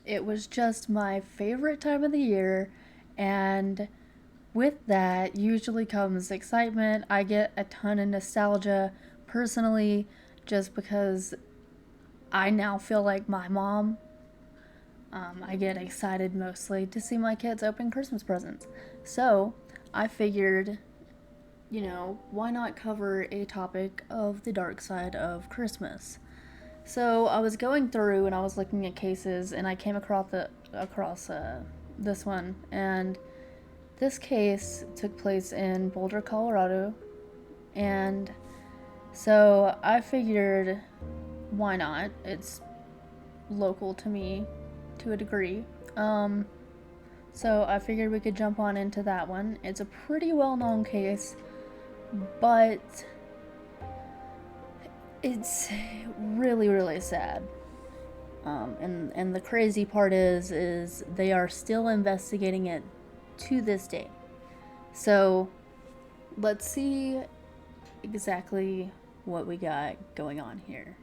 It was just my favorite time of the year, and with that usually comes excitement. I get a ton of nostalgia personally just because I now feel like my mom. I get excited mostly to see my kids open Christmas presents. So I figured, why not cover a topic of the dark side of Christmas? So I was going through and I was looking at cases and I came across this one, and this case took place in Boulder, Colorado, and so I figured, why not? It's local to me to a degree. Um, so I figured we could jump on into that one. It's a pretty well known case, but it's really, really sad. And the crazy part is they are still investigating it to this day. So let's see exactly what we got going on here.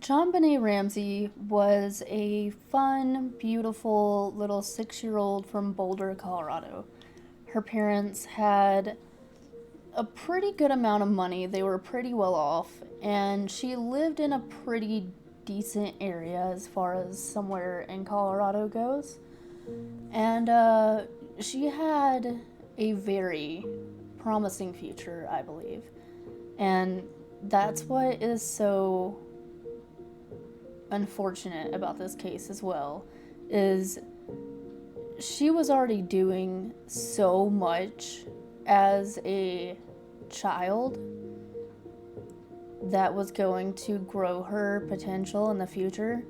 John Benet Ramsey was a fun, beautiful little 6 year old from Boulder, Colorado. Her parents had a pretty good amount of money, they were pretty well off, and she lived in a pretty decent area as far as somewhere in Colorado goes. And she had a very promising future, I believe. And that's what is so unfortunate about this case as well, is she was already doing so much as a child that was going to grow her potential in the future.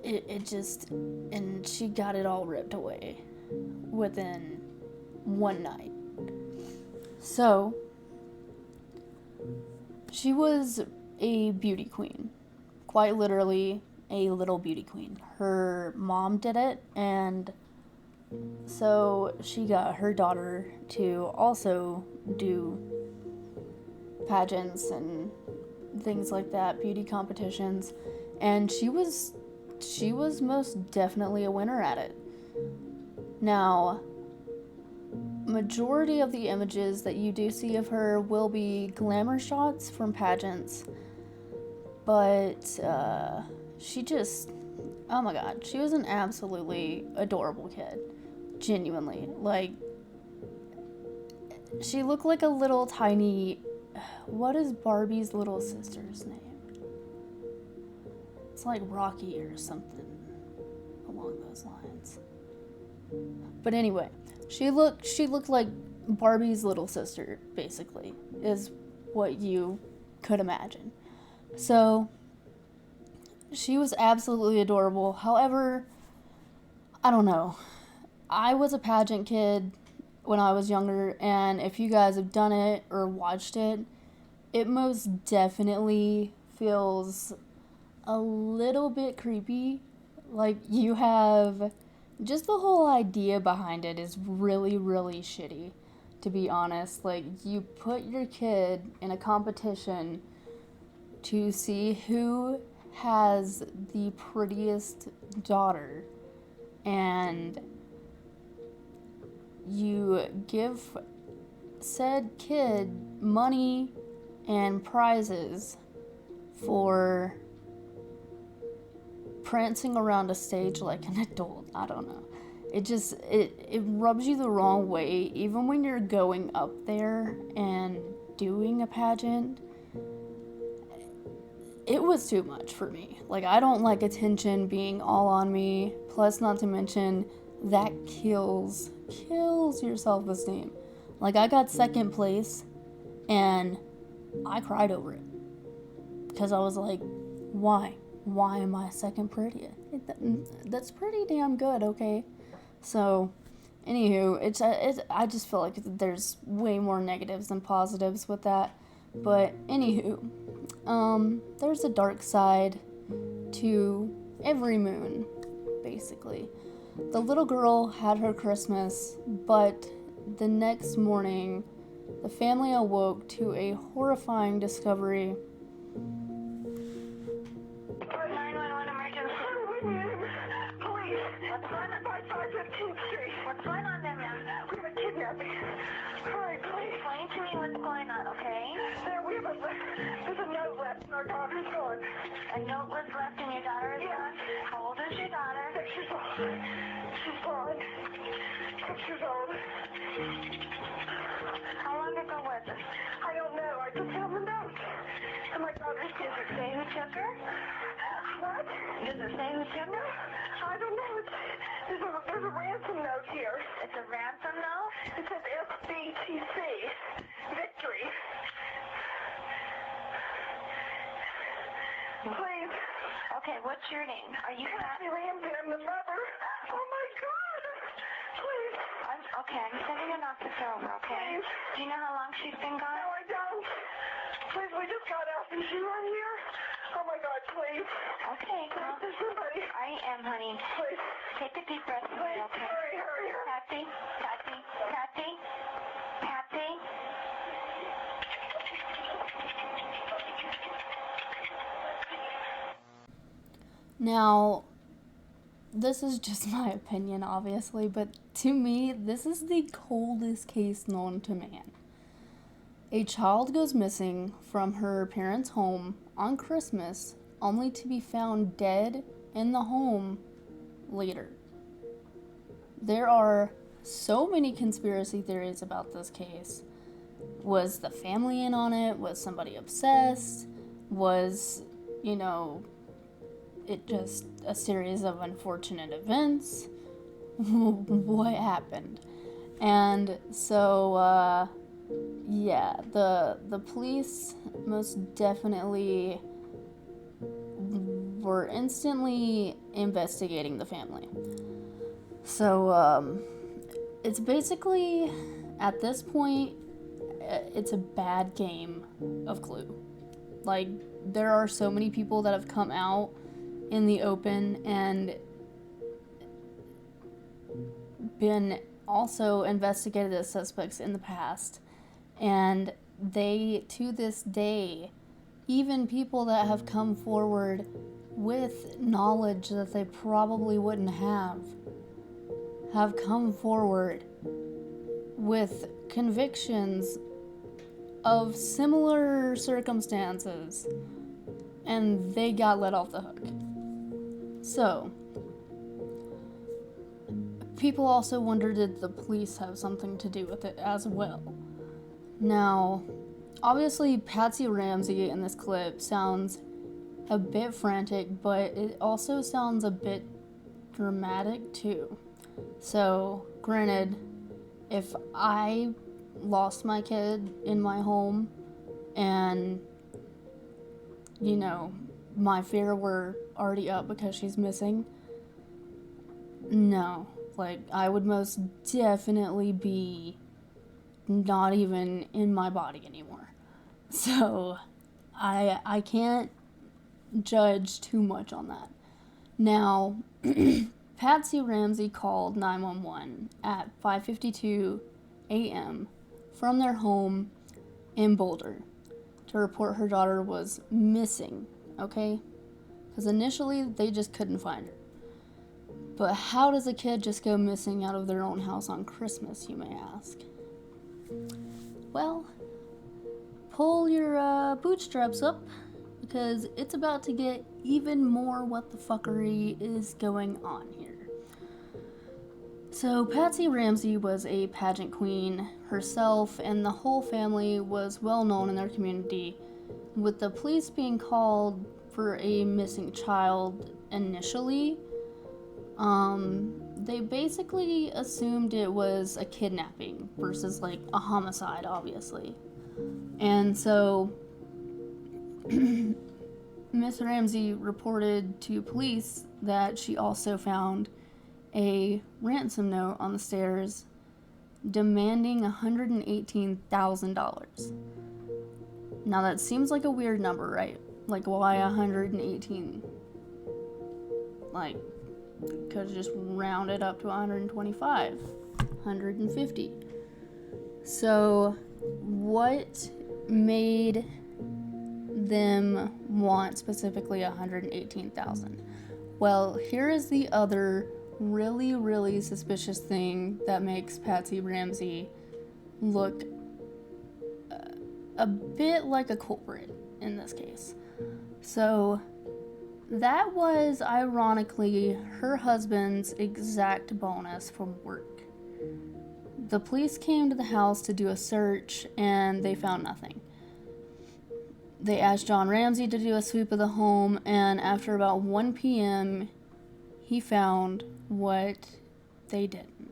It just, and she got it all ripped away within one night. So, she was a beauty queen, quite literally a little beauty queen. Her mom did it, and so she got her daughter to also do pageants and things like that, beauty competitions, and she was most definitely a winner at it. Now, majority of the images that you do see of her will be glamour shots from pageants, but she just, oh my god, she was an absolutely adorable kid. Genuinely. Like, she looked like a little tiny, what is Barbie's little sister's name? It's like Rocky or something along those lines. But anyway, she looked like Barbie's little sister, basically, is what you could imagine. So she was absolutely adorable. However, I don't know. I was a pageant kid when I was younger, and if you guys have done it or watched it, it most definitely feels a little bit creepy. Like, you have just the whole idea behind it is really, really shitty, to be honest. Like, you put your kid in a competition to see who has the prettiest daughter, and you give said kid money and prizes for prancing around a stage like an adult. I don't know. It rubs you the wrong way, even when you're going up there and doing a pageant. It was too much for me. Like, I don't like attention being all on me. Plus, not to mention, that kills your self-esteem. Like, I got second place, and I cried over it. Because I was like, why? Why am I second prettiest? That's pretty damn good, okay? So, anywho, I just feel like there's way more negatives than positives with that. But, anywho, there's a dark side to every moon, basically. The little girl had her Christmas, but the next morning, the family awoke to a horrifying discovery. 911 emergency. Police. What's going on? 515th Street. What's going on there, ma'am? We have a kidnapping. Hurry, please. Explain to me what's going on, okay? There's a note left and our daughter's gone. A note was left and your daughter is gone? How old is your daughter? 6 years old. She's gone. 6 years old. How long ago was it? I don't know. I just have the note. And my daughter's gone. Does it say who took her? What? Does it say who took her? I don't know. There's a ransom note here. It's a ransom note? It says SBTC. Victory. Please. Okay, what's your name? Are you Kathy Ramsey? I'm the mother. Oh my God. Please. I'm sending an officer over, okay? Please. Do you know how long she's been gone? No, I don't. Please, we just got out. Is she right here? Oh my God, please. Okay, well, there's somebody. I am, honey. Please. Take a deep breath, please. Okay? Hurry. Patsy. Now, this is just my opinion, obviously, but to me, this is the coldest case known to man. A child goes missing from her parents' home on Christmas, only to be found dead in the home later. There are so many conspiracy theories about this case. Was the family in on it? Was somebody obsessed? Was, it just a series of unfortunate events? What happened? And so, the police most definitely were instantly investigating the family. So, it's basically, at this point, it's a bad game of Clue. Like, there are so many people that have come out in the open and been also investigated as suspects in the past. And they, to this day, even people that have come forward with knowledge that they probably wouldn't have come forward with convictions of similar circumstances, and they got let off the hook. So, people also wonder, did the police have something to do with it as well? Now, obviously, Patsy Ramsey in this clip sounds a bit frantic, but it also sounds a bit dramatic too. So, granted, if I lost my kid in my home and, my fear were already up because she's missing, no. Like, I would most definitely be not even in my body anymore. So, I can't judge too much on that. Now, Patsy Ramsey called 911 at 5:52 a.m. from their home in Boulder to report her daughter was missing, okay? Because initially, they just couldn't find her. But how does a kid just go missing out of their own house on Christmas, you may ask? Well, pull your bootstraps up, because it's about to get even more what the fuckery is going on here. So, Patsy Ramsey was a pageant queen herself, and the whole family was well known in their community, with the police being called for a missing child initially. they basically assumed it was a kidnapping versus like a homicide, obviously. And so Miss Ramsey reported to police that she also found a ransom note on the stairs demanding $118,000. Now that seems like a weird number, right? Like, why 118? Like, could have just rounded up to 125, 150. So, what made them want specifically 118,000? Well, here is the other really, really suspicious thing that makes Patsy Ramsey look a bit like a culprit in this case. So, that was ironically her husband's exact bonus from work. The police came to the house to do a search and they found nothing. They asked John Ramsey to do a sweep of the home, and after about 1 p.m., he found what they didn't.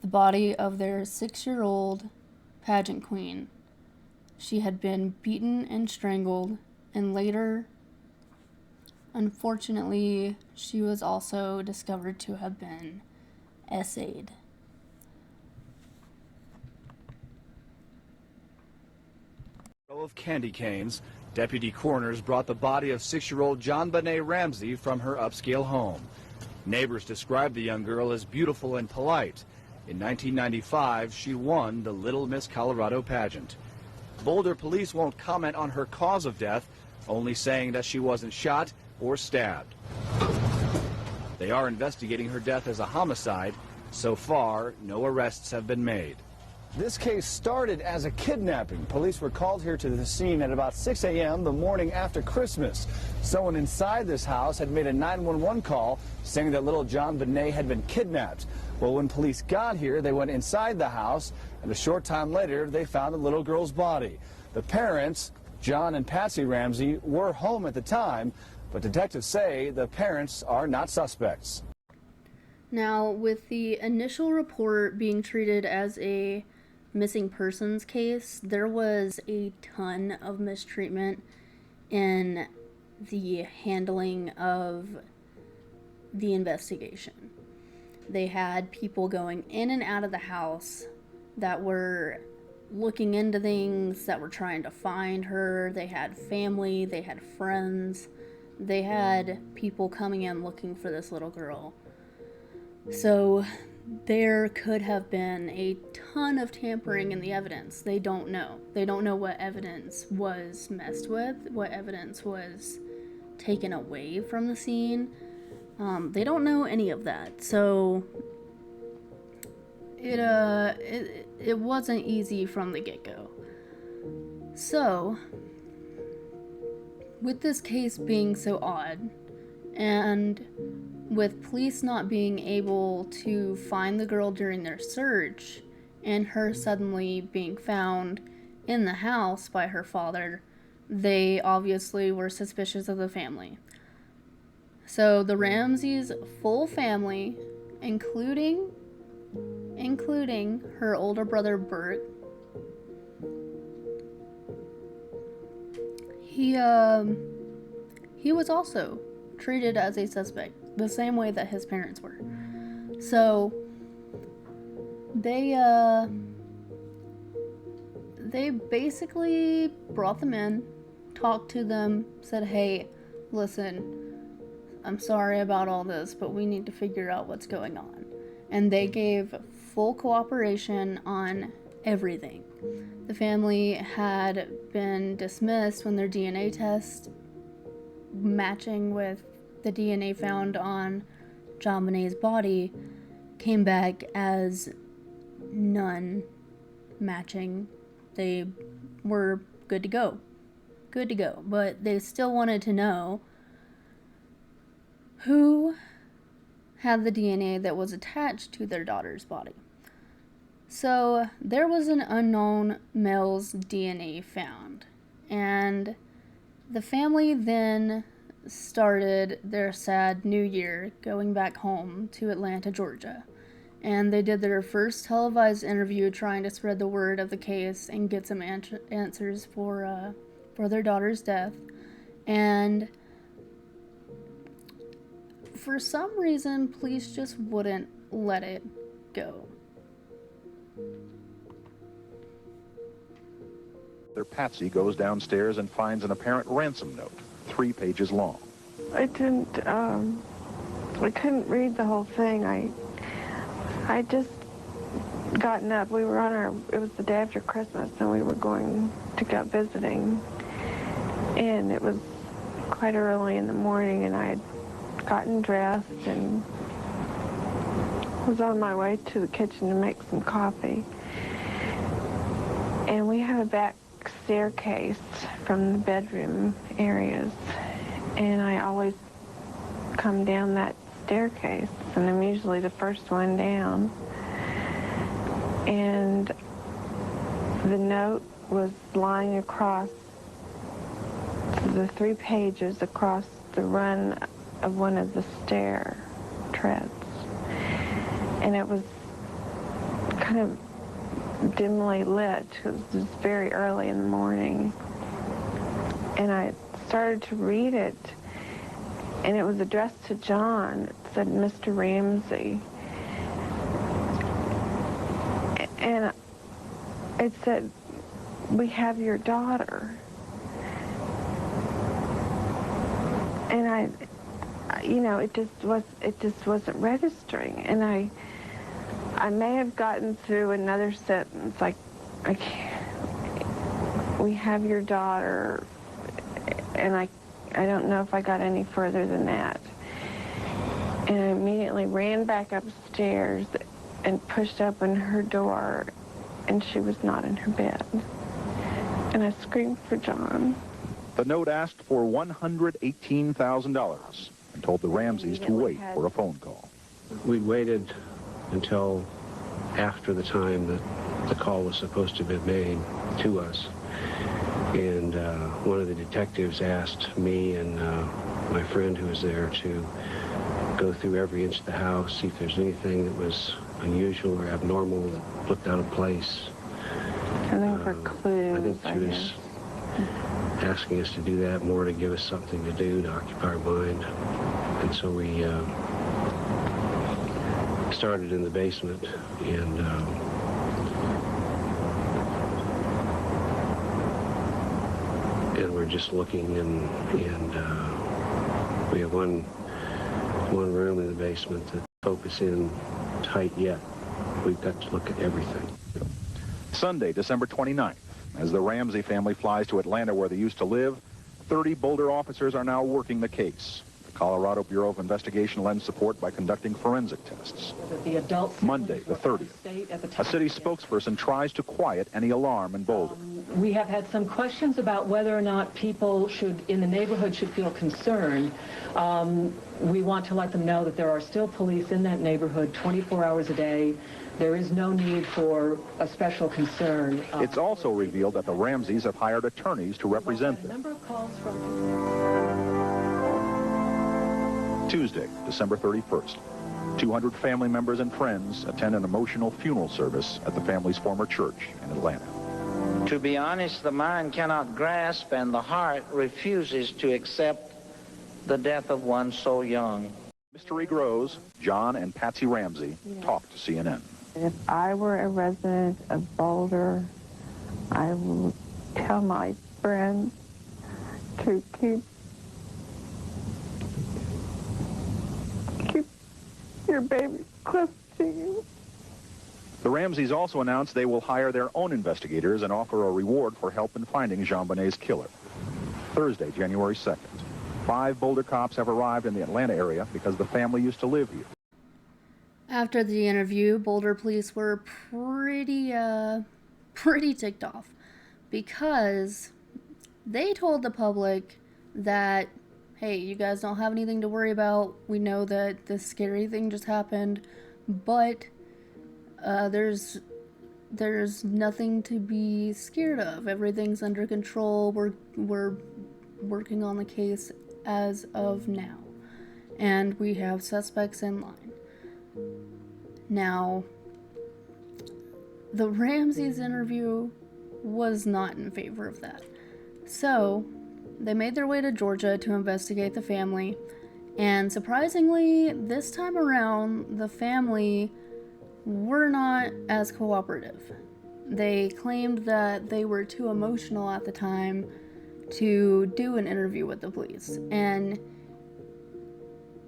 The body of their 6-year-old pageant queen. She had been beaten and strangled, and later, unfortunately, she was also discovered to have been essayed. Of candy canes, deputy coroners brought the body of 6-year-old JonBenet Ramsey from her upscale home. Neighbors described the young girl as beautiful and polite. In 1995, she won the Little Miss Colorado pageant. Boulder police won't comment on her cause of death, only saying that she wasn't shot or stabbed. They are investigating her death as a homicide. So far, no arrests have been made. This case started as a kidnapping. Police were called here to the scene at about 6 a.m. the morning after Christmas. Someone inside this house had made a 911 call saying that little JonBenet had been kidnapped. Well, when police got here, they went inside the house, and a short time later, they found the little girl's body. The parents, John and Patsy Ramsey, were home at the time, but detectives say the parents are not suspects. Now, with the initial report being treated as a missing persons case, there was a ton of mistreatment in the handling of the investigation. They had people going in and out of the house that were looking into things, that were trying to find her. They had family, they had friends, they had people coming in looking for this little girl. So there could have been a ton of tampering in the evidence. They don't know. They don't know what evidence was messed with, what evidence was taken away from the scene. They don't know any of that. So it wasn't easy from the get-go. So with this case being so odd, and with police not being able to find the girl during their search, and her suddenly being found in the house by her father, they obviously were suspicious of the family. So the Ramseys' full family, including her older brother Bert, he was also treated as a suspect, the same way that his parents were. So they basically brought them in, talked to them, said, hey, listen, I'm sorry about all this, but we need to figure out what's going on. And they gave full cooperation on everything. The family had been dismissed when their DNA test matching with the DNA found on JonBenet's body came back as none matching. They were good to go. But they still wanted to know who had the DNA that was attached to their daughter's body. So there was an unknown male's DNA found, and the family then started their sad new year going back home to Atlanta, Georgia. And they did their first televised interview trying to spread the word of the case and get some answers for their daughter's death. And for some reason, police just wouldn't let it go. Their Patsy goes downstairs and finds an apparent ransom note, 3 pages long. I couldn't read the whole thing. I just gotten up. We were it was the day after Christmas, and we were going to go visiting. And it was quite early in the morning, and I had gotten dressed and was on my way to the kitchen to make some coffee. And we have a back staircase from the bedroom areas, and I always come down that staircase, and I'm usually the first one down. And the note was lying across the 3 pages across the run of one of the stair treads. And it was kind of dimly lit. It was very early in the morning. And I started to read it, and it was addressed to John. It said, Mr. Ramsey. And it said, we have your daughter. And it just wasn't registering. And I may have gotten through another sentence, like, we have your daughter, and I don't know if I got any further than that. And I immediately ran back upstairs and pushed open her door, and she was not in her bed. And I screamed for John. The note asked for $118,000 and told the Ramseys to wait for a phone call. We waited until after the time that the call was supposed to have been made to us. And one of the detectives asked me and my friend who was there to go through every inch of the house, see if there's anything that was unusual or abnormal that looked out of place. And they were clues, I think she was asking us to do that more to give us something to do, to occupy our mind. And so we started in the basement, and we're just looking, and we have one room in the basement that focus in tight yet. We've got to look at everything. Sunday, December 29th, as the Ramsey family flies to Atlanta where they used to live, 30 Boulder officers are now working the case. The Colorado Bureau of Investigation lends support by conducting forensic tests. Monday, the 30th, a city spokesperson tries to quiet any alarm in Boulder. We have had some questions about whether or not people in the neighborhood should feel concerned. We want to let them know that there are still police in that neighborhood 24 hours a day. There is no need for a special concern. It's also revealed that the Ramseys have hired attorneys to represent them. Tuesday, December 31st, 200 family members and friends attend an emotional funeral service at the family's former church in Atlanta. To be honest, the mind cannot grasp and the heart refuses to accept the death of one so young. Mystery grows. John and Patsy Ramsey talk to CNN. If I were a resident of Boulder, I would tell my friends to keep your baby close to you. The Ramseys also announced they will hire their own investigators and offer a reward for help in finding JonBenét's killer. Thursday, January 2nd, 5 Boulder cops have arrived in the Atlanta area because the family used to live here. After the interview, Boulder police were pretty ticked off because they told the public that, hey, you guys don't have anything to worry about. We know that this scary thing just happened, but there's nothing to be scared of. Everything's under control. We're working on the case as of now. And we have suspects in line. Now, the Ramseys interview was not in favor of that. So, they made their way to Georgia to investigate the family, and surprisingly, this time around, the family were not as cooperative. They claimed that they were too emotional at the time to do an interview with the police. And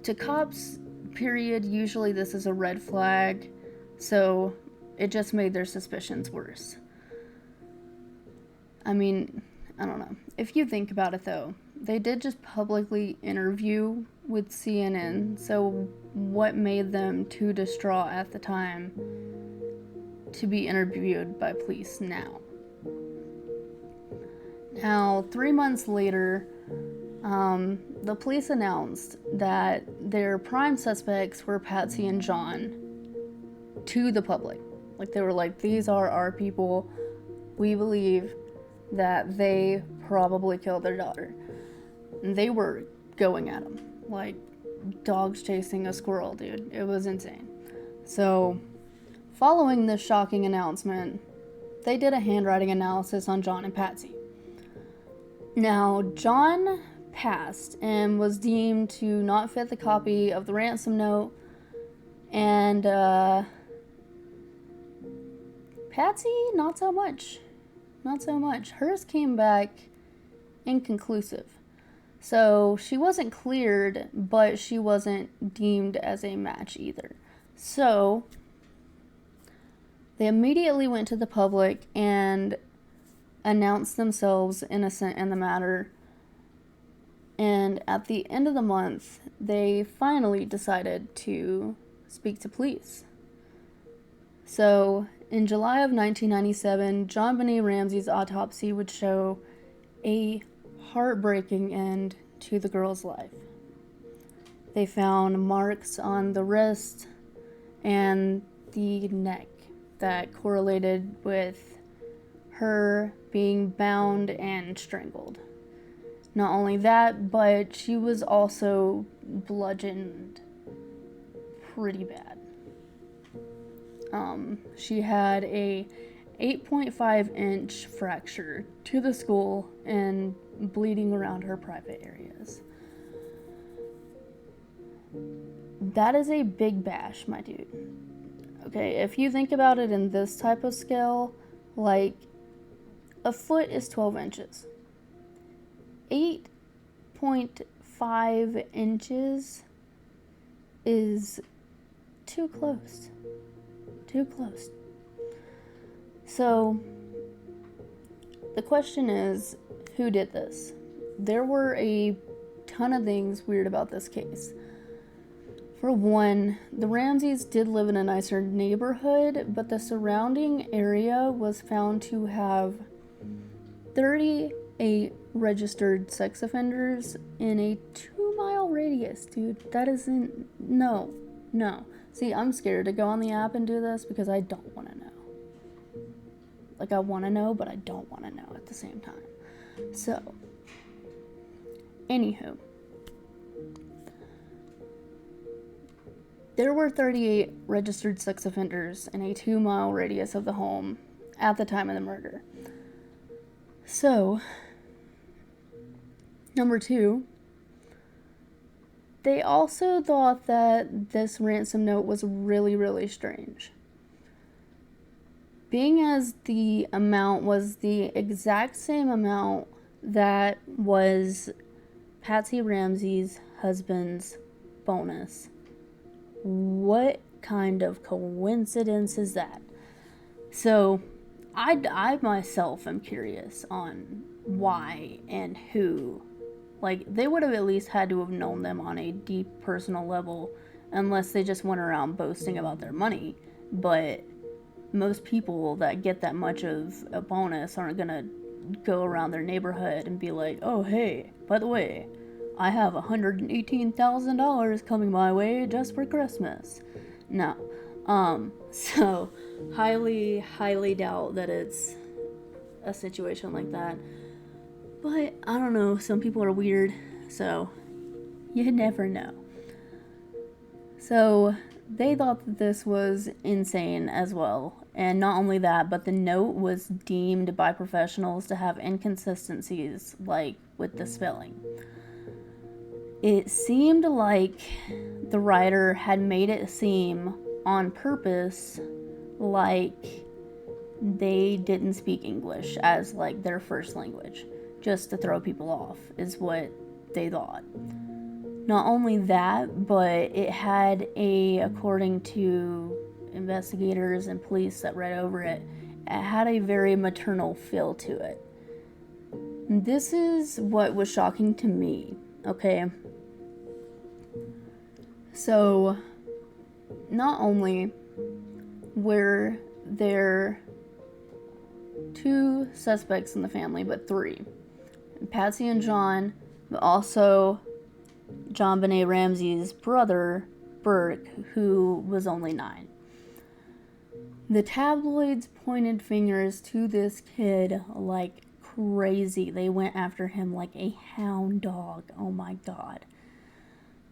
to cops, period, usually this is a red flag, so it just made their suspicions worse. I mean, I don't know. If you think about it though, they did just publicly interview with CNN, so what made them too distraught at the time to be interviewed by police now? Now, 3 months later, the police announced that their prime suspects were Patsy and John to the public. Like, they were like, these are our people. We believe that they probably killed their daughter. And they were going at them like dogs chasing a squirrel, dude. It was insane. So, following this shocking announcement, they did a handwriting analysis on John and Patsy. Now, John passed and was deemed to not fit the copy of the ransom note, and Patsy, not so much. Not so much. Hers came back inconclusive. So she wasn't cleared, but she wasn't deemed as a match either. So they immediately went to the public and announced themselves innocent in the matter. And at the end of the month, they finally decided to speak to police. So in July of 1997, JonBenét Ramsey's autopsy would show a heartbreaking end to the girl's life. They found marks on the wrist and the neck that correlated with her being bound and strangled. Not only that, but she was also bludgeoned pretty bad. She had a 8.5-inch fracture to the skull and bleeding around her private areas. That is a big bash, my dude. Okay, if you think about it in this type of scale, like, a foot is 12 inches. 8.5 inches is too close. Too close. So, the question is, who did this? There were a ton of things weird about this case. For one, the Ramseys did live in a nicer neighborhood, but the surrounding area was found to have 38 registered sex offenders in a 2-mile radius, dude. That isn't... No. See, I'm scared to go on the app and do this because I don't want to know. Like, I want to know, but I don't want to know at the same time. So, anywho, there were 38 registered sex offenders in a 2-mile radius of the home at the time of the murder. So, number 2, they also thought that this ransom note was really, really strange. Being as the amount was the exact same amount that was Patsy Ramsey's husband's bonus. What kind of coincidence is that? So, I myself am curious on why and who. Like, they would have at least had to have known them on a deep personal level, unless they just went around boasting about their money. But most people that get that much of a bonus aren't gonna go around their neighborhood and be like, oh, hey, by the way, I have $118,000 coming my way just for Christmas. No. So, highly doubt that it's a situation like that. But, I don't know, some people are weird, so You never know. So they thought that this was insane as well. And not only that, but the note was deemed by professionals to have inconsistencies, like with the spelling. It seemed like the writer had made it seem on purpose like they didn't speak English as like their first language, just to throw people off, is what they thought. Not only that, but it had according to investigators and police that read over it, it had a very maternal feel to it. This is what was shocking to me, okay? So, not only were there 2 suspects in the family, but 3. Patsy and John, but also JonBenet Ramsey's brother, Burke, who was only 9. The tabloids pointed fingers to this kid like crazy. They went after him like a hound dog. Oh my God.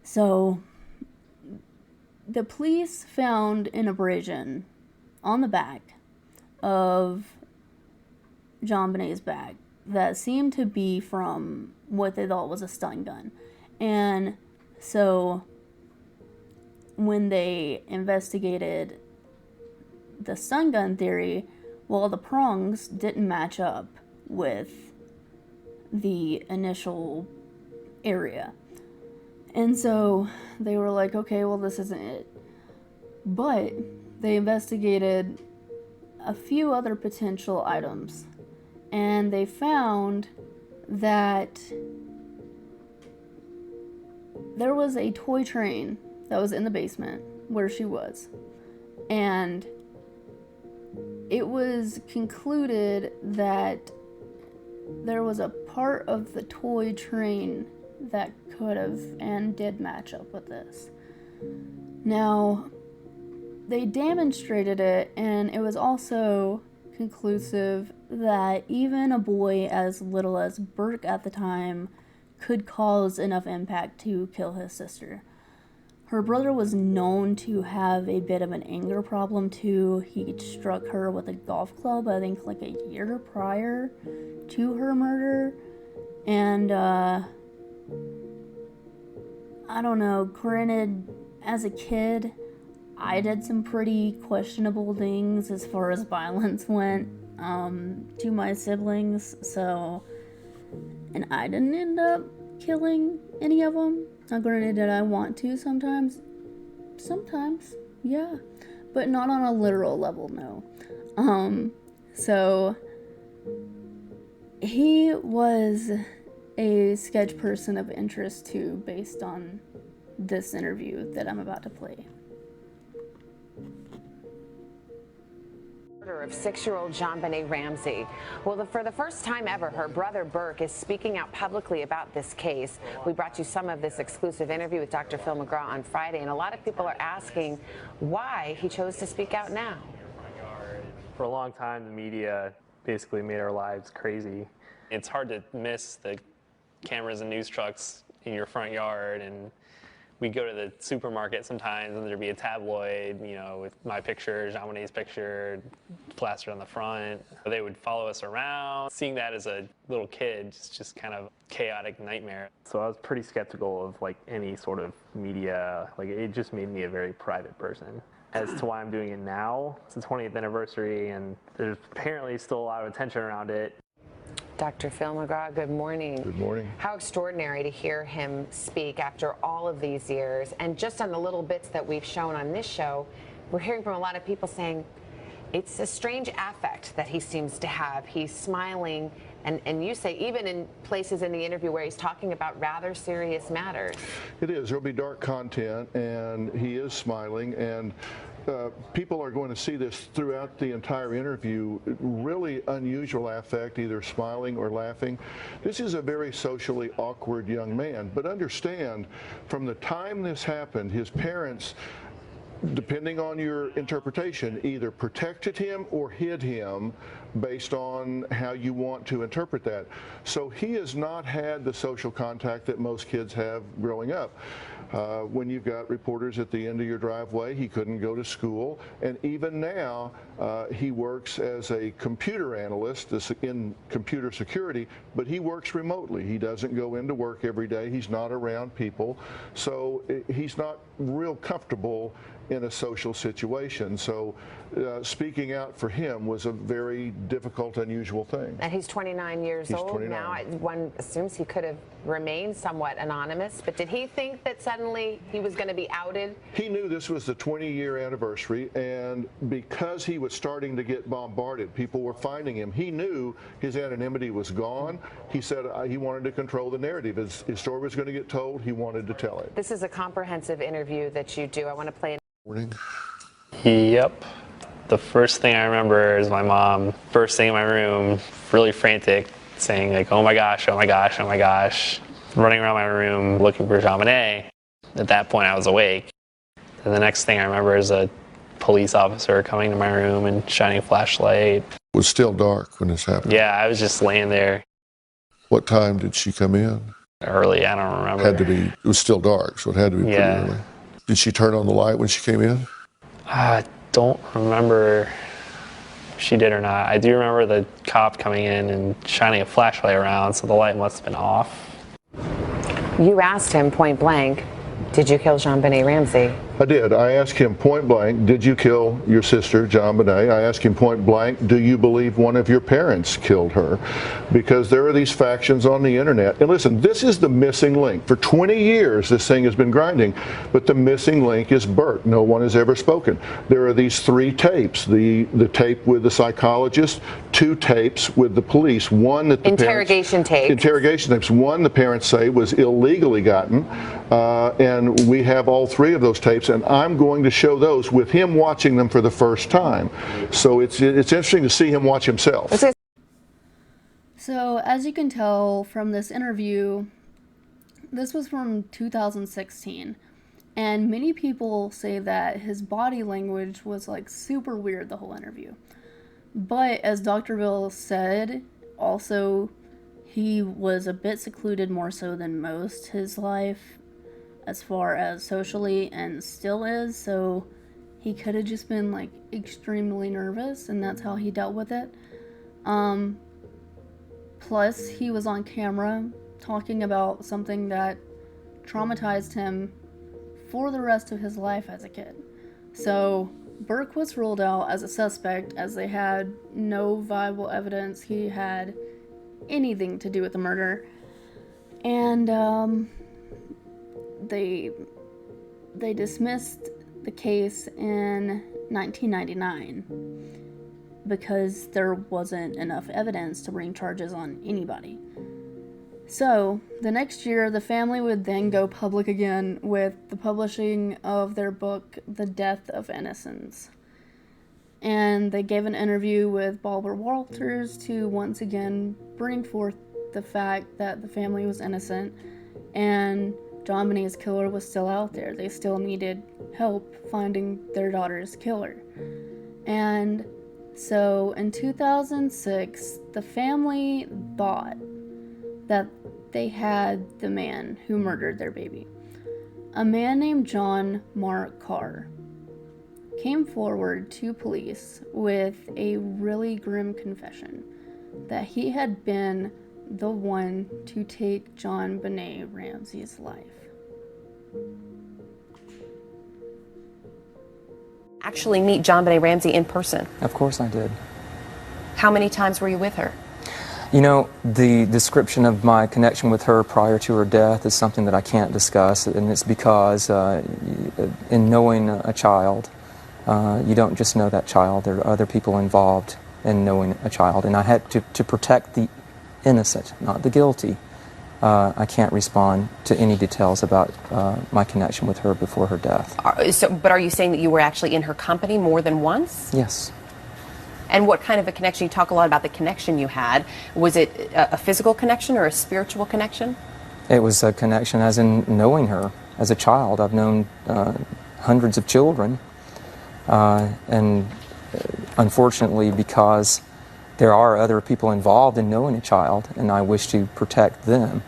So, the police found an abrasion on the back of JonBenet's bag that seemed to be from what they thought was a stun gun. And so when they investigated the stun gun theory, well, the prongs didn't match up with the initial area. And so they were like, okay, well, this isn't it. But they investigated a few other potential items, and they found that there was a toy train that was in the basement where she was. And it was concluded that there was a part of the toy train that could have and did match up with this. Now, they demonstrated it, and it was also conclusive that even a boy as little as Burke at the time could cause enough impact to kill his sister. Her brother was known to have a bit of an anger problem too. He struck her with a golf club, I think like a year prior to her murder. And I don't know, granted, as a kid, I did some pretty questionable things as far as violence went to my siblings, so, and I didn't end up killing any of them. Now, granted, did I want to sometimes? Sometimes, yeah, but not on a literal level, no. So, he was a sketch person of interest too, based on this interview that I'm about to play. Of 6-year-old JonBenet Ramsey. Well, for the first time ever, her brother Burke is speaking out publicly about this case. We brought you some of this exclusive interview with Dr. Phil McGraw on Friday, and a lot of people are asking why he chose to speak out now. For a long time, the media basically made our lives crazy. It's hard to miss the cameras and news trucks in your front yard, and we'd go to the supermarket sometimes and there'd be a tabloid, you know, with my picture, JonBenet's picture, plastered on the front. They would follow us around. Seeing that as a little kid, just kind of chaotic nightmare. So I was pretty skeptical of like any sort of media. Like it just made me a very private person. As to why I'm doing it now, it's the 20th anniversary and there's apparently still a lot of attention around it. Dr. Phil McGraw, good morning. Good morning. How extraordinary to hear him speak after all of these years. And just on the little bits that we've shown on this show, we're hearing from a lot of people saying it's a strange affect that he seems to have. He's smiling, and you say even in places in the interview where he's talking about rather serious matters. It is. There'll be dark content, and he is smiling, and people are going to see this throughout the entire interview. Really unusual affect, either smiling or laughing. This is a very socially awkward young man, but understand, from the time this happened, his parents, depending on your interpretation, either protected him or hid him based on how you want to interpret that. So he has not had the social contact that most kids have growing up. When you've got reporters at the end of your driveway, he couldn't go to school, and even now he works as a computer analyst in computer security, but he works remotely. He doesn't go into work every day. He's not around people, so he's not real comfortable in a social situation. So speaking out for him was a very difficult, unusual thing. And he's 29 years old 29. now. One assumes he could have remained somewhat anonymous, but did he think that suddenly he was going to be outed? He knew this was the 20-year anniversary, and because he was starting to get bombarded, people were finding him, he knew his anonymity was gone. He said he wanted to control the narrative. His story was going to get told. He wanted to tell it. This is a comprehensive interview that you do. I want to play. Yep. The first thing I remember is my mom first thing in my room, really frantic, saying like, "Oh my gosh, oh my gosh, oh my gosh," running around my room looking for JonBenet. At that point, I was awake. And the next thing I remember is a police officer coming to my room and shining a flashlight. It was still dark when this happened. Yeah, I was just laying there. What time did she come in? Early, I don't remember. Had to be. It was still dark, so it had to be pretty early. Did she turn on the light when she came in? I don't remember if she did or not. I do remember the cop coming in and shining a flashlight around, so the light must have been off. You asked him point blank, did you kill JonBenet Ramsey? I did. I asked him point blank, did you kill your sister, JonBenet? I asked him point blank, do you believe one of your parents killed her? Because there are these factions on the internet. And listen, this is the missing link. For 20 years, this thing has been grinding, but the missing link is Burt. No one has ever spoken. There are these 3 tapes, the tape with the psychologist, 2 tapes with the police, one that the interrogation tapes. Interrogation tapes. One the parents say was illegally gotten, and we have all 3 of those tapes. And I'm going to show those with him watching them for the first time. So it's interesting to see him watch himself. So as you can tell from this interview, this was from 2016. And many people say that his body language was like super weird the whole interview. But as Dr. Bill said, also he was a bit secluded more so than most his life, as far as socially, and still is, so he could have just been like extremely nervous, and that's how he dealt with it. Plus he was on camera talking about something that traumatized him for the rest of his life as a kid. So Burke was ruled out as a suspect, as they had no viable evidence he had anything to do with the murder. And they dismissed the case in 1999 because there wasn't enough evidence to bring charges on anybody. So the next year, the family would then go public again with the publishing of their book, The Death of Innocence. And they gave an interview with Barbara Walters to once again bring forth the fact that the family was innocent and JonBenet's killer was still out there. They still needed help finding their daughter's killer. And so in 2006, the family thought that they had the man who murdered their baby. A man named John Mark Carr came forward to police with a really grim confession that he had been the one to take JonBenet Ramsey's life. Actually meet JonBenet Ramsey in person? Of course I did. How many times were you with her? You know, the description of my connection with her prior to her death is something that I can't discuss, and it's because in knowing a child, you don't just know that child. There are other people involved in knowing a child, and I had to protect the innocent, not the guilty. I can't respond to any details about my connection with her before her death. But are you saying that you were actually in her company more than once? Yes. And what kind of a connection? You talk a lot about the connection you had. Was it a physical connection or a spiritual connection? It was a connection as in knowing her as a child. I've known hundreds of children, and unfortunately, because there are other people involved in knowing a child, and I wish to protect them.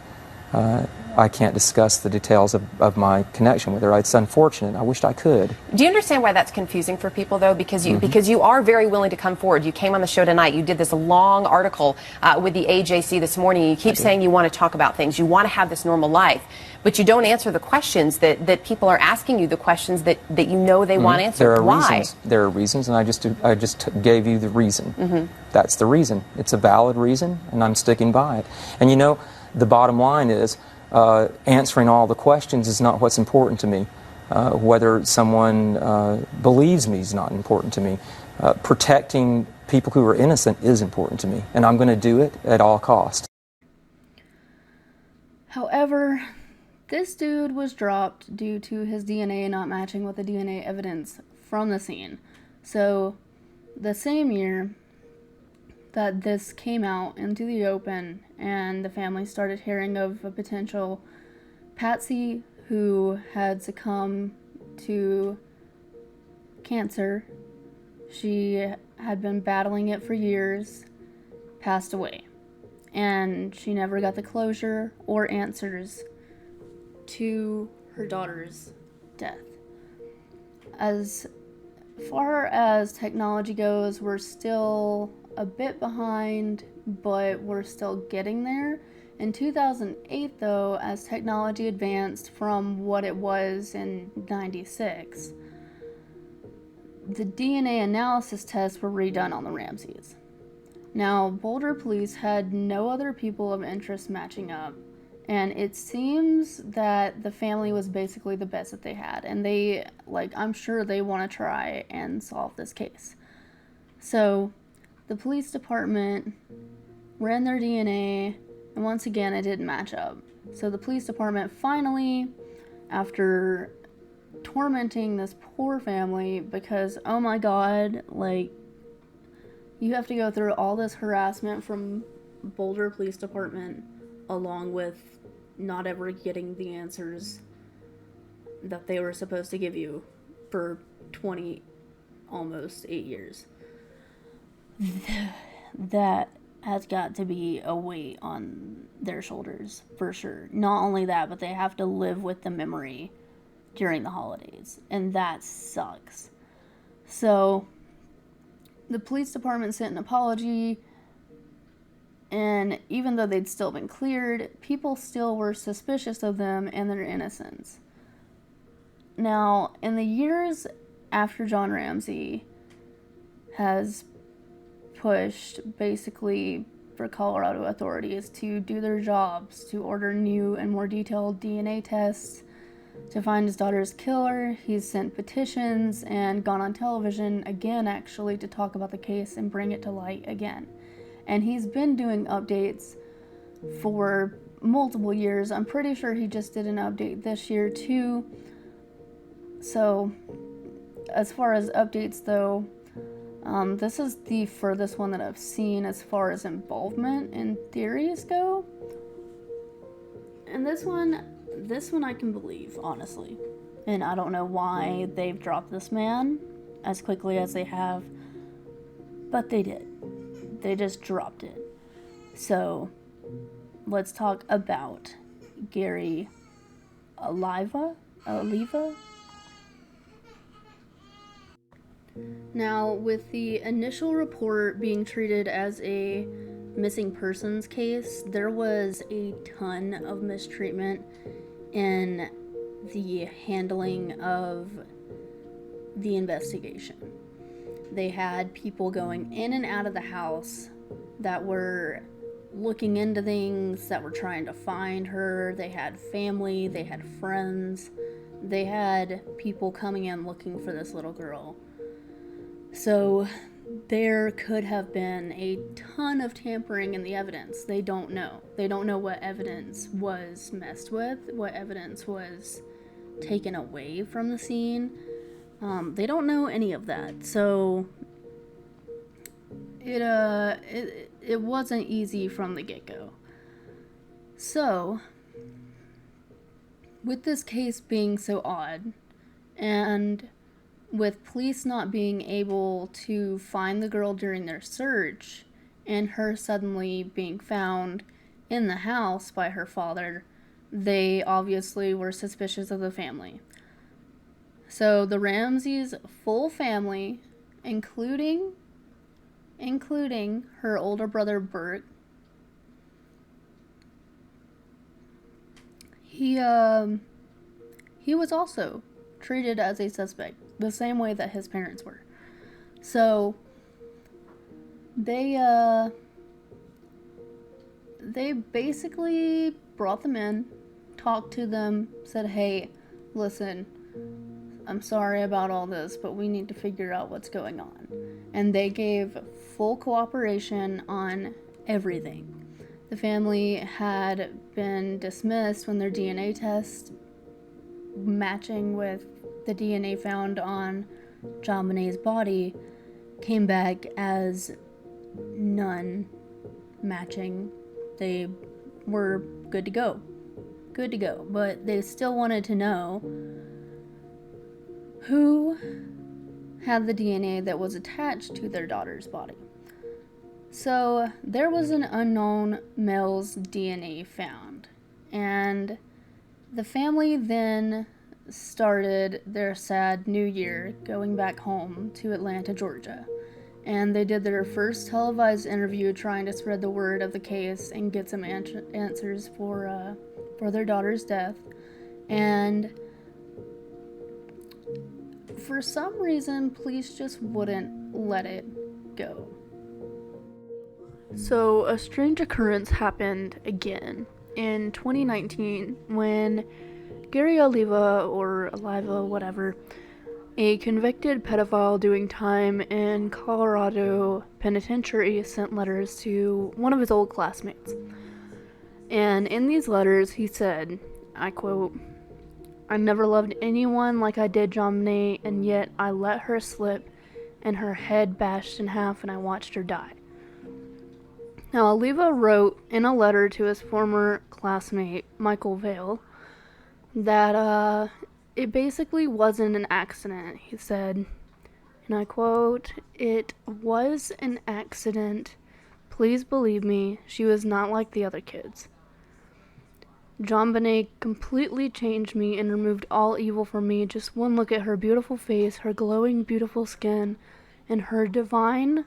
I can't discuss the details of my connection with her. It's unfortunate. I wished I could. Do you understand why that's confusing for people, though? Because you are very willing to come forward. You came on the show tonight. You did this long article with the AJC this morning. You keep saying you want to talk about things. You want to have this normal life. But you don't answer the questions that people are asking you, the questions that you know they want answered. There are Why? reasons. There are reasons, and I just gave you the reason. That's the reason. It's a valid reason, and I'm sticking by it. And you know, the bottom line is, answering all the questions is not what's important to me. Whether someone believes me is not important to me. Protecting people who are innocent is important to me, and I'm going to do it at all costs. However, this dude was dropped due to his DNA not matching with the DNA evidence from the scene. So, the same year that this came out into the open and the family started hearing of a potential Patsy who had succumbed to cancer, she had been battling it for years, passed away. And she never got the closure or answers to her daughter's death. As far as technology goes, we're still a bit behind, but we're still getting there. In 2008, though, as technology advanced from what it was in 96, the DNA analysis tests were redone on the Ramseys. Now, Boulder police had no other people of interest matching up, and it seems that the family was basically the best that they had, and I'm sure they want to try and solve this case. So, the police department ran their DNA, and once again, it didn't match up. So the police department finally, after tormenting this poor family, because, oh my god, you have to go through all this harassment from Boulder Police Department, along with not ever getting the answers that they were supposed to give you for 20, almost 8 years. That has got to be a weight on their shoulders, for sure. Not only that, but they have to live with the memory during the holidays, and that sucks. So, the police department sent an apology, and even though they'd still been cleared, people still were suspicious of them and their innocence. Now, in the years after John Ramsey has pushed basically for Colorado authorities to do their jobs, to order new and more detailed DNA tests, to find his daughter's killer, he's sent petitions and gone on television again, actually, to talk about the case and bring it to light again. And he's been doing updates for multiple years. I'm pretty sure he just did an update this year too. So, as far as updates though, this is the furthest one that I've seen as far as involvement in theories go. And this one I can believe, honestly. And I don't know why they've dropped this man as quickly as they have, but they did. They just dropped it. So, let's talk about Gary Oliva. Now, with the initial report being treated as a missing persons case, there was a ton of mistreatment in the handling of the investigation. They had people going in and out of the house that were looking into things, that were trying to find her. They had family, they had friends, they had people coming in looking for this little girl. So there could have been a ton of tampering in the evidence. They don't know. They don't know what evidence was messed with, what evidence was taken away from the scene. They don't know any of that. So it wasn't easy from the get-go. So with this case being so odd, and with police not being able to find the girl during their search, and her suddenly being found in the house by her father, they obviously were suspicious of the family. So the Ramseys' full family, including her older brother Bert, he was also treated as a suspect, the same way that his parents were. So they basically brought them in, talked to them, said, hey, listen, I'm sorry about all this, but we need to figure out what's going on. And they gave full cooperation on everything. The family had been dismissed when their DNA test matching with the DNA found on JonBenét's body came back as none matching. They were good to go. But they still wanted to know who had the DNA that was attached to their daughter's body. So there was an unknown male's DNA found, and the family then started their sad new year going back home to Atlanta, Georgia. And they did their first televised interview trying to spread the word of the case and get some answers for their daughter's death. And for some reason, police just wouldn't let it go. So a strange occurrence happened again in 2019 when Gary Oliva, whatever, a convicted pedophile doing time in Colorado Penitentiary, sent letters to one of his old classmates. And in these letters, he said, I quote, I never loved anyone like I did JonBenét, and yet I let her slip and her head bashed in half and I watched her die. Now, Oliva wrote in a letter to his former classmate, Michael Vale, that it basically wasn't an accident. He said, and I quote, it was an accident. Please believe me, she was not like the other kids. JonBenét completely changed me and removed all evil from me. Just one look at her beautiful face, her glowing, beautiful skin, and her divine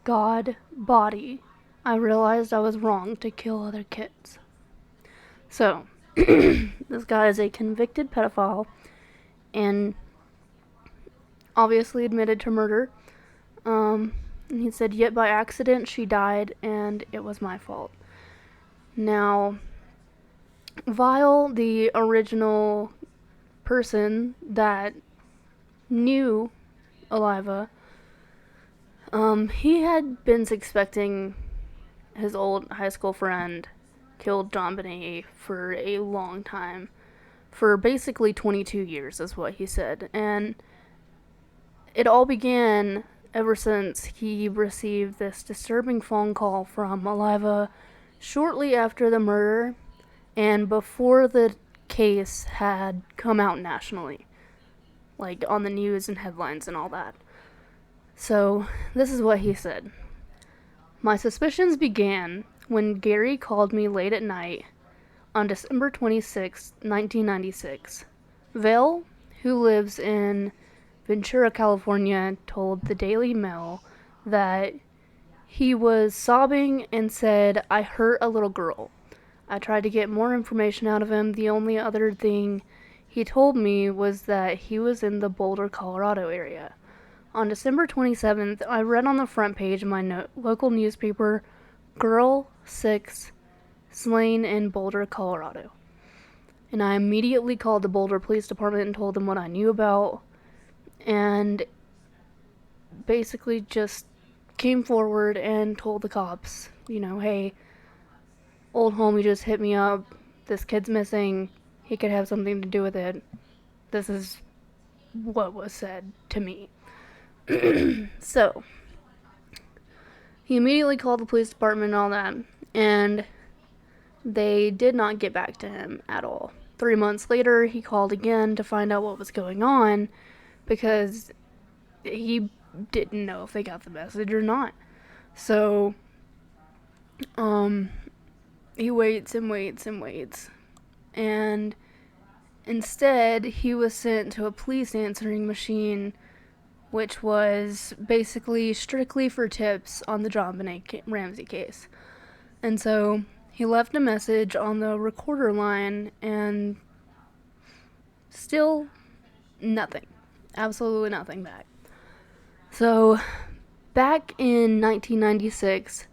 God body, I realized I was wrong to kill other kids. So, this guy is a convicted pedophile and obviously admitted to murder. And he said, yet by accident she died and it was my fault. Now, Vile, the original person that knew Oliva, he had been suspecting his old high school friend killed JonBenét for a long time. For basically 22 years is what he said. And it all began ever since he received this disturbing phone call from Oliva shortly after the murder and before the case had come out nationally, like on the news and headlines and all that. So, this is what he said. My suspicions began when Gary called me late at night on December 26, 1996. Vale, who lives in Ventura, California, told the Daily Mail that he was sobbing and said, I hurt a little girl. I tried to get more information out of him. The only other thing he told me was that he was in the Boulder, Colorado area. On December 27th, I read on the front page of my local newspaper, Girl 6 slain in Boulder, Colorado. And I immediately called the Boulder Police Department and told them what I knew about, and basically just came forward and told the cops, hey, old homie just hit me up, this kid's missing, he could have something to do with it. This is what was said to me. So, he immediately called the police department and all that, and they did not get back to him at all. 3 months later, he called again to find out what was going on, because he didn't know if they got the message or not. So, he waits and waits and waits. And instead, he was sent to a police answering machine, which was basically strictly for tips on the JonBenet Ramsey case. And so he left a message on the recorder line, and still nothing. Absolutely nothing back. So, back in 1996,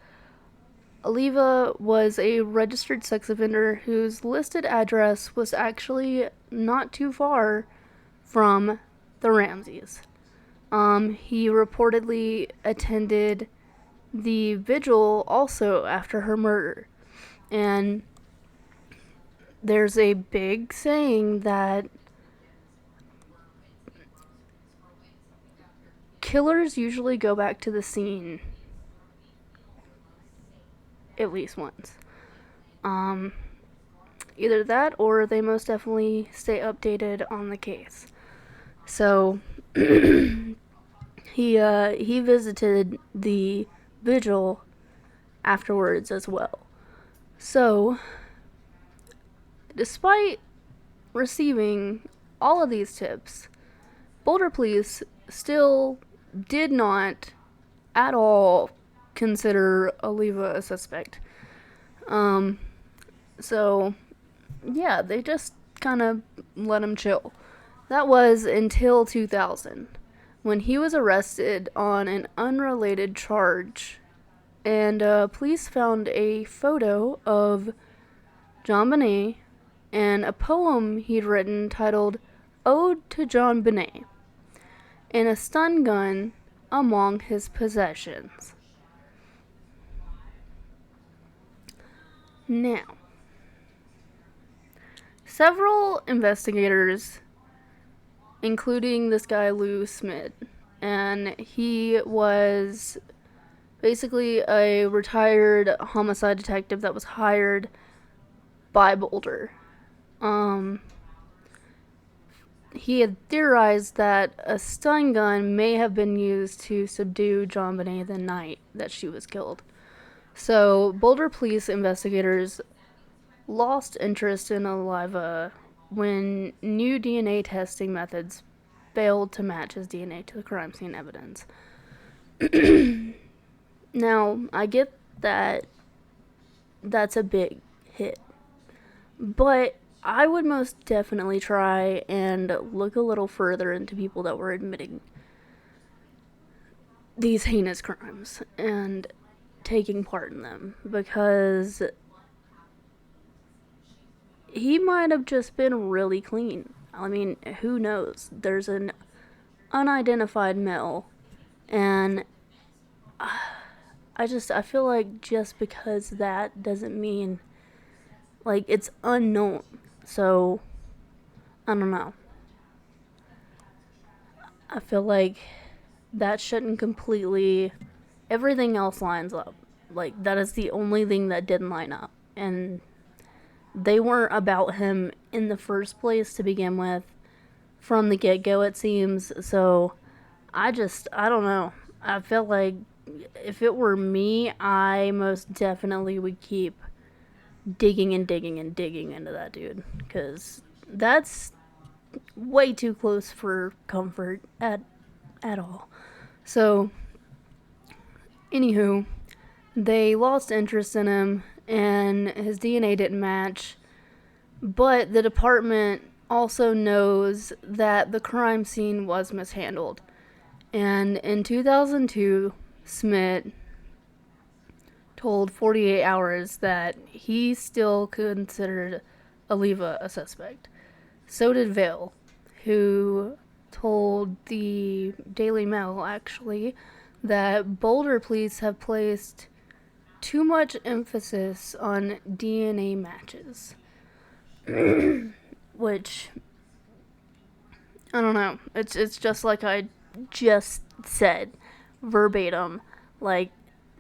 Oliva was a registered sex offender whose listed address was actually not too far from the Ramseys. He reportedly attended the vigil also after her murder. And there's a big saying that killers usually go back to the scene at least once. Either that or they most definitely stay updated on the case. So he visited the vigil afterwards as well. So, despite receiving all of these tips, Boulder police still did not at all consider Oliva a suspect. So, yeah, they just kind of let him chill. That was until 2000, when he was arrested on an unrelated charge, and police found a photo of JonBenet and a poem he'd written titled Ode to JonBenet, and a stun gun among his possessions. Now, several investigators, including this guy Lou Smith, and he was basically a retired homicide detective that was hired by Boulder. He had theorized that a stun gun may have been used to subdue JonBenet the night that she was killed. So, Boulder police investigators lost interest in Oliva when new DNA testing methods failed to match his DNA to the crime scene evidence. Now, I get that that's a big hit, but I would most definitely try and look a little further into people that were admitting these heinous crimes and taking part in them, because he might have just been really clean. I mean, who knows? There's an unidentified male, and I feel like just because that doesn't mean, like, it's unknown. So, I don't know. I feel like that shouldn't completely... Everything else lines up. Like, that is the only thing that didn't line up. And they weren't about him in the first place to begin with, from the get-go, it seems. So, I don't know. I feel like if it were me, I most definitely would keep digging and digging and digging into that dude, because that's way too close for comfort at all. So, anywho, they lost interest in him, and his DNA didn't match, but the department also knows that the crime scene was mishandled. And in 2002, Smith told 48 Hours that he still considered Oliva a suspect. So did Vale, who told the Daily Mail, actually, that Boulder police have placed too much emphasis on DNA matches. Which, I don't know. It's just like I just said, verbatim. Like,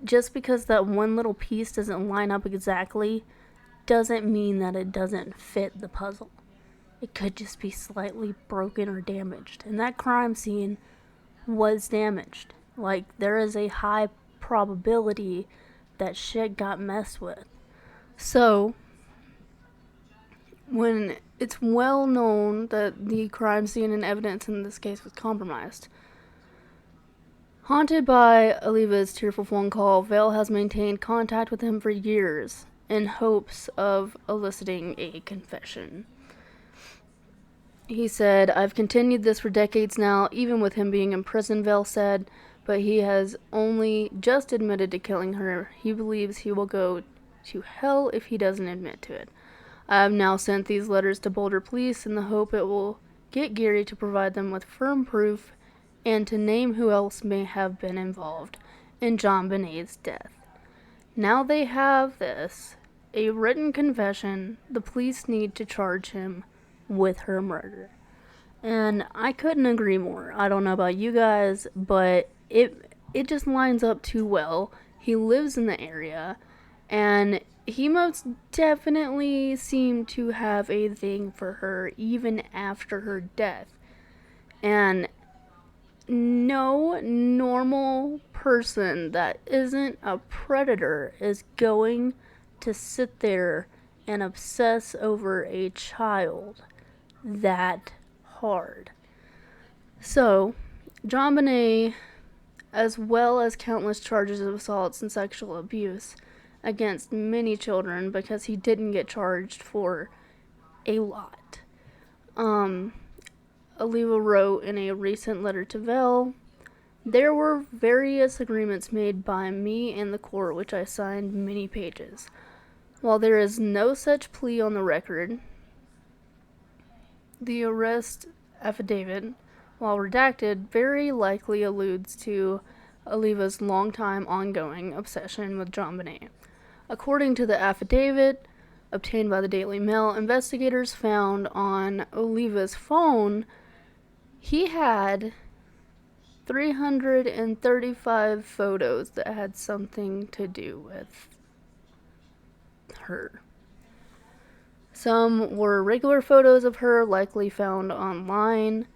just because that one little piece doesn't line up exactly doesn't mean that it doesn't fit the puzzle. It could just be slightly broken or damaged. And that crime scene was damaged. Like, there is a high probability that shit got messed with. So, when it's well known that the crime scene and evidence in this case was compromised, haunted by Aliva's tearful phone call, Vale has maintained contact with him for years in hopes of eliciting a confession. He said, "I've continued this for decades now, even with him being in prison," Vale said, "but he has only just admitted to killing her. He believes he will go to hell if he doesn't admit to it. I have now sent these letters to Boulder Police in the hope it will get Gary to provide them with firm proof and to name who else may have been involved in John Benet's death. Now they have this, a written confession. The police need to charge him with her murder." And I couldn't agree more. I don't know about you guys, but it just lines up too well. He lives in the area, and he most definitely seemed to have a thing for her even after her death. And no normal person that isn't a predator is going to sit there and obsess over a child that hard. So, John Bonet, as well as countless charges of assaults and sexual abuse against many children, because he didn't get charged for a lot. Aliva wrote in a recent letter to Vale, "There were various agreements made by me and the court which I signed many pages. While there is no such plea on the record, the arrest affidavit, while redacted, very likely alludes to Aliva's long-time ongoing obsession with John Bonet. According to the affidavit obtained by the Daily Mail, investigators found on Aliva's phone he had 335 photos that had something to do with her. Some were regular photos of her, likely found online.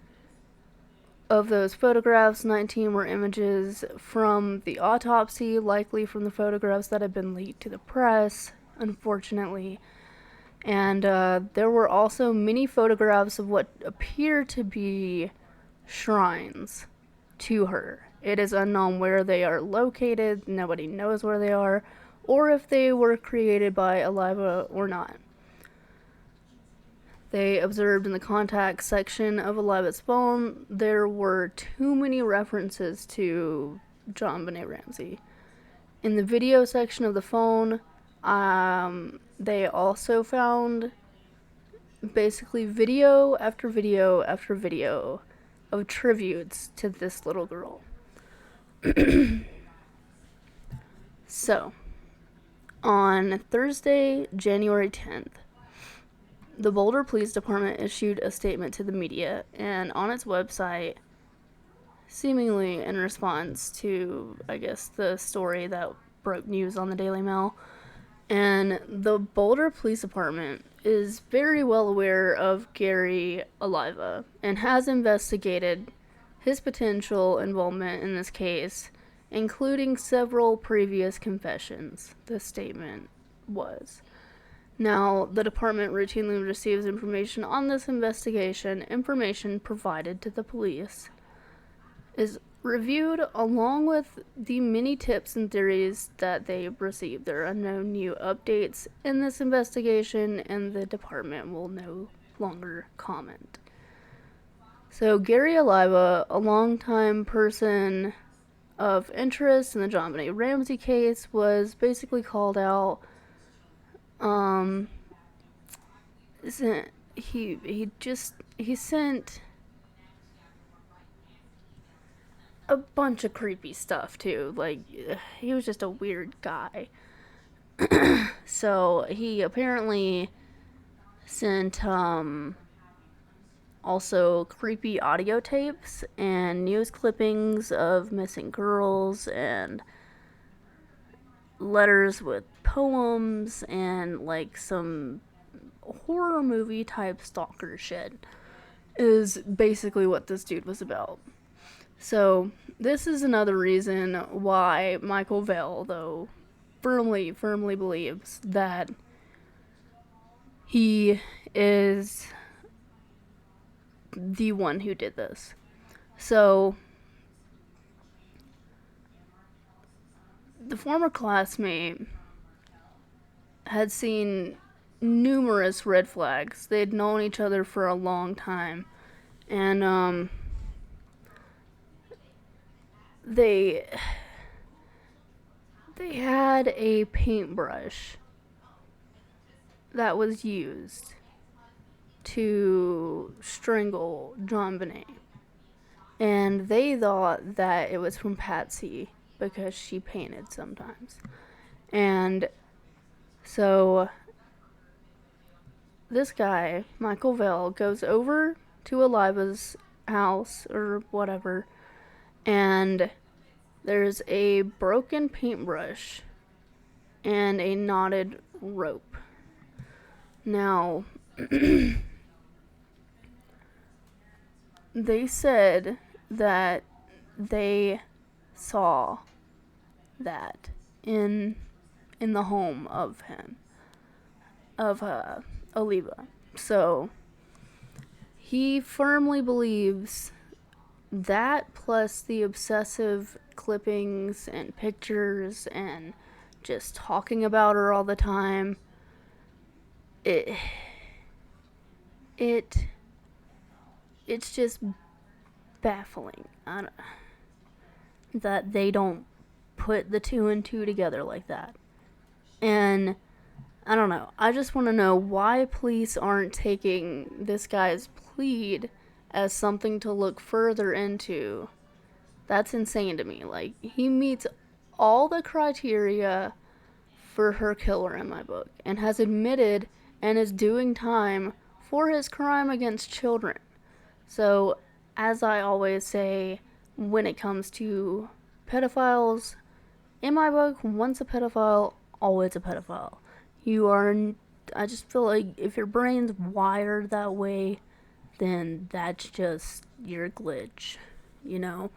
Of those photographs, 19 were images from the autopsy, likely from the photographs that had been leaked to the press, unfortunately. And there were also many photographs of what appear to be shrines to her. It is unknown where they are located, nobody knows where they are, or if they were created by Aliva or not. They observed in the contact section of Aliva's phone there were too many references to John Bonet Ramsey. In the video section of the phone, they also found basically video after video after video of tributes to this little girl. So, on Thursday, January 10th, the Boulder Police Department issued a statement to the media, and on its website, seemingly in response to, I guess, the story that broke news on the Daily Mail. And the Boulder Police Department is very well aware of Gary Aliva and has investigated his potential involvement in this case, including several previous confessions, the statement was. Now, the department routinely receives information on this investigation. Information provided to the police is reviewed along with the many tips and theories that they received. There are no new updates in this investigation, and the department will no longer comment. So, Gary Aliva, a longtime person of interest in the John Bonet Ramsey case, was basically called out. He sent a bunch of creepy stuff too. Like, he was just a weird guy. So he apparently sent also creepy audio tapes and news clippings of missing girls and letters with poems and like some horror movie type stalker shit is basically what this dude was about. So this is another reason why Michael Vale, though, firmly believes that he is the one who did this. So, the former classmate had seen numerous red flags. They had known each other for a long time. And, they had a paintbrush that was used to strangle JonBenet. And they thought that it was from Patsy because she painted sometimes. And so this guy, Michael Vale, goes over to Eliva's house or whatever, and there's a broken paintbrush and a knotted rope. Now, they said that they saw that in the home of him, of Oliva. So he firmly believes that, plus the obsessive clippings and pictures and just talking about her all the time, it's just baffling that they don't put the 2 and 2 together like that. And I don't know. I just want to know why police aren't taking this guy's plead as something to look further into. That's insane to me. Like, he meets all the criteria for her killer in my book and has admitted and is doing time for his crime against children. So, as I always say, when it comes to pedophiles, in my book, once a pedophile, always a pedophile. I just feel like if your brain's wired that way, then that's just your glitch, you know?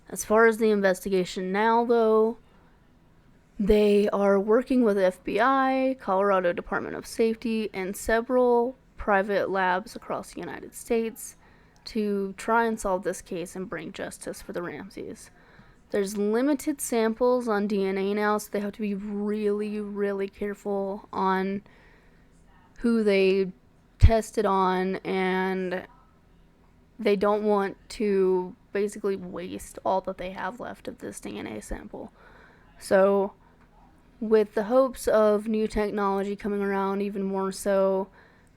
As far as the investigation now, though, they are working with FBI, Colorado Department of Safety, and several private labs across the United States to try and solve this case and bring justice for the Ramseys. There's limited samples on DNA now, so they have to be really, really careful on who they tested on, and they don't want to basically waste all that they have left of this DNA sample. So, with the hopes of new technology coming around, even more so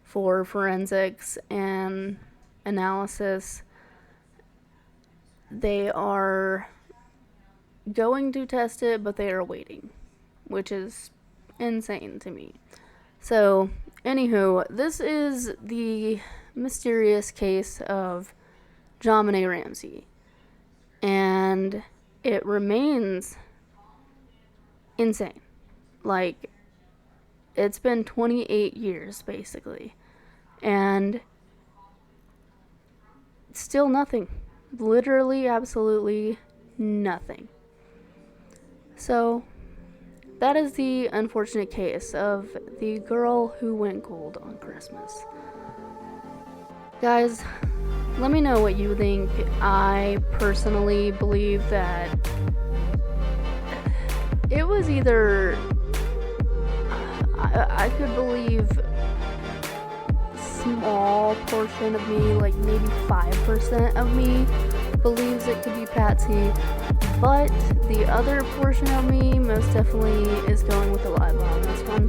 for forensics and analysis, they are going to test it, but they are waiting, which is insane to me. So, anywho, this is the mysterious case of JonBenet Ramsey, and it remains insane. Like, it's been 28 years, basically, and still nothing. Literally, absolutely nothing. So, that is the unfortunate case of the girl who went gold on Christmas. Guys, let me know what you think. I personally believe that it was either I could believe small portion of me, like maybe 5% of me believes it could be Patsy, but the other portion of me most definitely is going with Eliva on this one.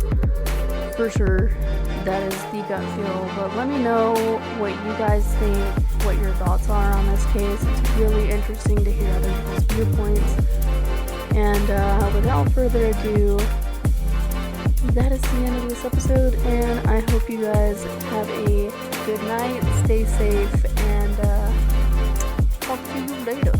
For sure, that is the gut feel, but let me know what you guys think, what your thoughts are on this case. It's really interesting to hear other people's viewpoints. And without further ado, that is the end of this episode, and I hope you guys have a good night, stay safe, and talk to you later.